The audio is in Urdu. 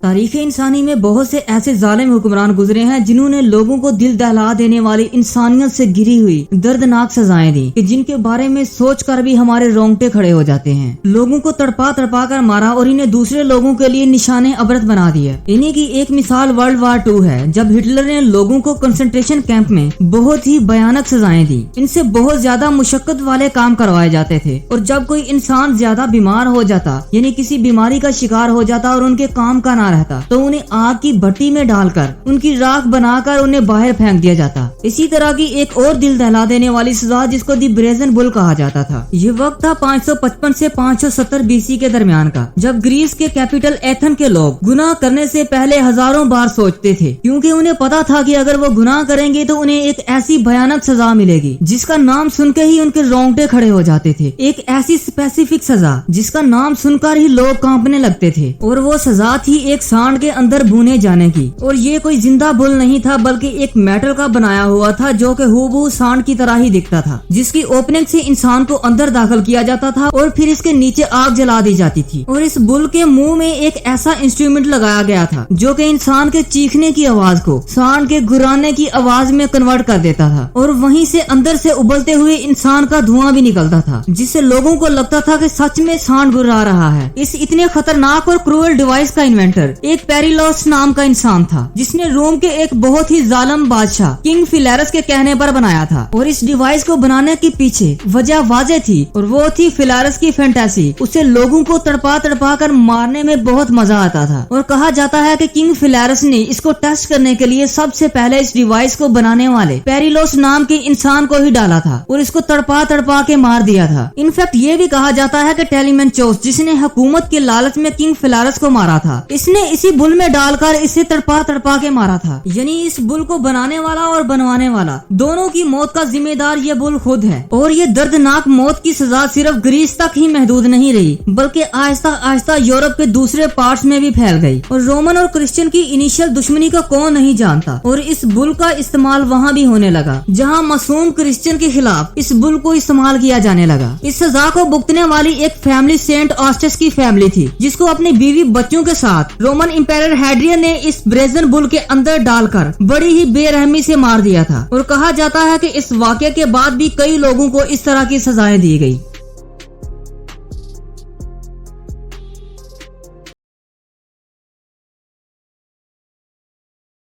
تاریخ انسانی میں بہت سے ایسے ظالم حکمران گزرے ہیں جنہوں نے لوگوں کو دل دہلا دینے والی انسانیت سے گری ہوئی دردناک سزائیں دی کہ جن کے بارے میں سوچ کر بھی ہمارے رونگٹے کھڑے ہو جاتے ہیں۔ لوگوں کو تڑپا تڑپا کر مارا اور انہیں دوسرے لوگوں کے لیے نشان عبرت بنا دیا۔ انہی کی ایک مثال ورلڈ وار 2 ہے، جب ہٹلر نے لوگوں کو کنسنٹریشن کیمپ میں بہت ہی بھیانک سزائیں دی۔ ان سے بہت زیادہ مشقت والے کام کروائے جاتے تھے، اور جب کوئی انسان زیادہ بیمار ہو جاتا یعنی کسی بیماری کا شکار ہو جاتا اور ان کے کام کا نہ رہتا تو انہیں آگ کی بھٹی میں ڈال کر ان کی راکھ بنا کر انہیں باہر پھینک دیا جاتا۔ اسی طرح کی ایک اور دل دہلا دینے والی سزا جس کو دی بریزن بل کہا جاتا تھا، یہ وقت تھا 555 سے 570 BC کے درمیان کا، جب گریس کے کیپٹل ایتھن کے لوگ گناہ کرنے سے پہلے ہزاروں بار سوچتے تھے، کیونکہ انہیں پتا تھا کہ اگر وہ گناہ کریں گے تو انہیں ایک ایسی بھیانک سزا ملے گی جس کا نام سن کے ہی ان کے رونگٹے کھڑے ہو جاتے تھے۔ ایک ایسی اسپیسیفک سزا جس کا نام سن کر ہی لوگ کانپنے لگتے تھے، اور وہ سزا تھی ایک سانڈ کے اندر بھونے جانے کی۔ اور یہ کوئی زندہ بل نہیں تھا بلکہ ایک میٹل کا بنایا ہوا تھا جو کہ ہو سانڈ کی طرح ہی دکھتا تھا، جس کی اوپننگ سے انسان کو اندر داخل کیا جاتا تھا اور پھر اس کے نیچے آگ جلا دی جاتی تھی، اور اس بل کے منہ میں ایک ایسا انسٹرومنٹ لگایا گیا تھا جو کہ انسان کے چیخنے کی آواز کو سانڈ کے گرانے کی آواز میں کنورٹ کر دیتا تھا، اور وہیں سے اندر سے ابلتے ہوئے انسان کا دھواں بھی نکلتا تھا، جس سے لوگوں کو لگتا تھا کہ سچ میں سانڈ گرا رہا ہے۔ اس اتنے خطرناک اور کروئل ڈیوائس کا انوینٹر ایک پیریلوس نام کا انسان تھا، جس نے روم کے ایک بہت ہی ظالم بادشاہ کنگ فلیرس کے کہنے پر بنایا تھا، اور اس ڈیوائس کو بنانے کے پیچھے وجہ واضح تھی، اور وہ تھی فلیرس کی فینٹیسی۔ اسے لوگوں کو تڑپا تڑپا کر مارنے میں بہت مزہ آتا تھا، اور کہا جاتا ہے کہ کنگ فلیرس نے اس کو ٹیسٹ کرنے کے لیے سب سے پہلے اس ڈیوائس کو بنانے والے پیریلوس نام کے انسان کو ہی ڈالا تھا اور اس کو تڑپا تڑپا کے مار دیا تھا۔ انفیکٹ یہ بھی کہا جاتا ہے کہ ٹیلیمنچوس جس نے حکومت کے لالچ میں کنگ فلیرس کو مارا تھا، اس نے اسی بل میں ڈال کر اسے تڑپا تڑپا کے مارا تھا، یعنی اس بل کو بنانے والا اور بنوانے والا دونوں کی موت کا ذمہ دار یہ بل خود ہے۔ اور یہ دردناک موت کی سزا صرف گریس تک ہی محدود نہیں رہی بلکہ آہستہ آہستہ یورپ کے دوسرے پارٹس میں بھی پھیل گئی، اور رومن اور کرسچن کی انیشل دشمنی کا کون نہیں جانتا، اور اس بل کا استعمال وہاں بھی ہونے لگا جہاں معصوم کرسچن کے خلاف اس بل کو استعمال کیا جانے لگا۔ اس سزا کو بھگتنے والی ایک فیملی سینٹ آسٹس کی فیملی تھی، جس کو اپنی بیوی بچوں کے ساتھ رومن امپیرر ہیڈرین نے اس بریزن بل کے اندر ڈال کر بڑی ہی بے رحمی سے مار دیا تھا، اور کہا جاتا ہے کہ اس واقعے کے بعد بھی کئی لوگوں کو اس طرح کی سزائیں دی گئی۔